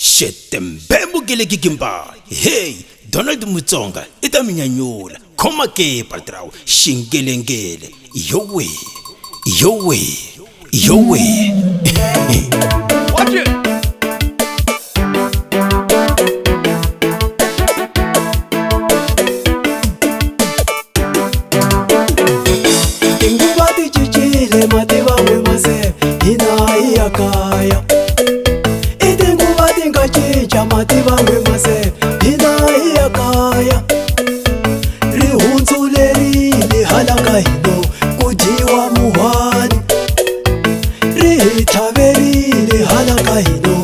Shetembe Gimba. Hey, Donald Mutsonga, ita minyanyula. Koma ke patrao, shingelengele. Yo way, yo way, yo way. Watch it. Ingubati chichile matiwa wemase ina iyakaya. Ingubati ngachicha matiwa wemase ina iyakaya. Rihunzuleri lihalaka hino kujiwa muhani. Rihtaveri lihalaka hino.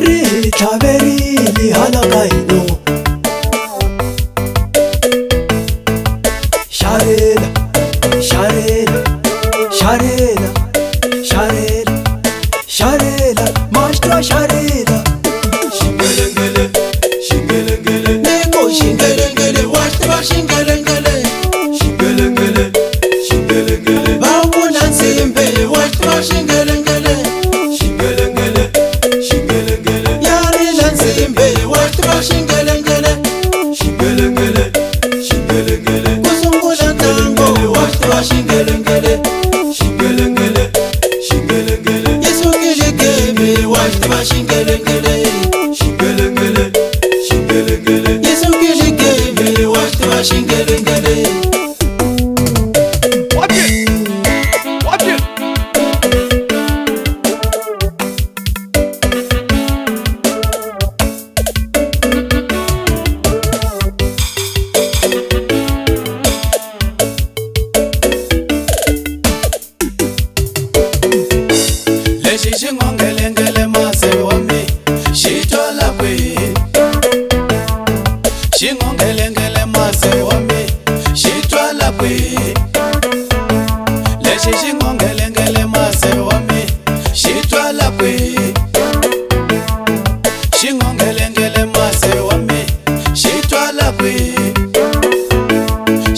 Rihtaveri lihalaka hino. Sharela, Sharela, Sharela, Sharela, Sharela, Master Sharela. Shingelengele, shingelengele, Neko shingelengele, washta shingelengele. shingelengele, shingelengele, Bawuna nsimbe, washta shingelengele. shingelengele, shingelengele, Yari nsimbe, washta shingelengele. shingelengele, shingelengele, Kusungula tango, washta shingelengele. shingelengele, shingelengele, Yesungile gebe, washta shingelengele. shingelengele, shingelengele. Yesungile gebe, washta shingelengele. Watch it. Watch it. Lexi xingongelengele mase wami xitwala kwihi xingongelengele mase wami xitwala kwihi lexi xingongelengele mase wami xitwala kwihi xingongelengele mase wami xitwala kwihi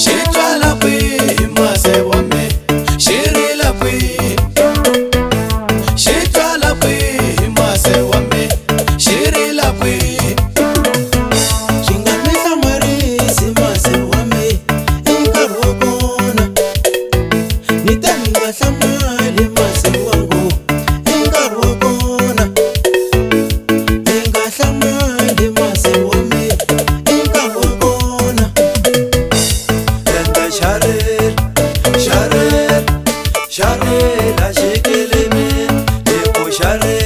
xitwala kwihi mase wami xirila kwihi xitwala kwihi mase wami xirila kwihi Shingamisa marisi mase wami inkarhi wa kona. Nitani nga hlamali mase wangu inkarhi wa kona. Ni nga hlamali mase wami inkarhi wa kona. Enda Sharela, Sharela, Sharela, shikeleme, eko Sharela.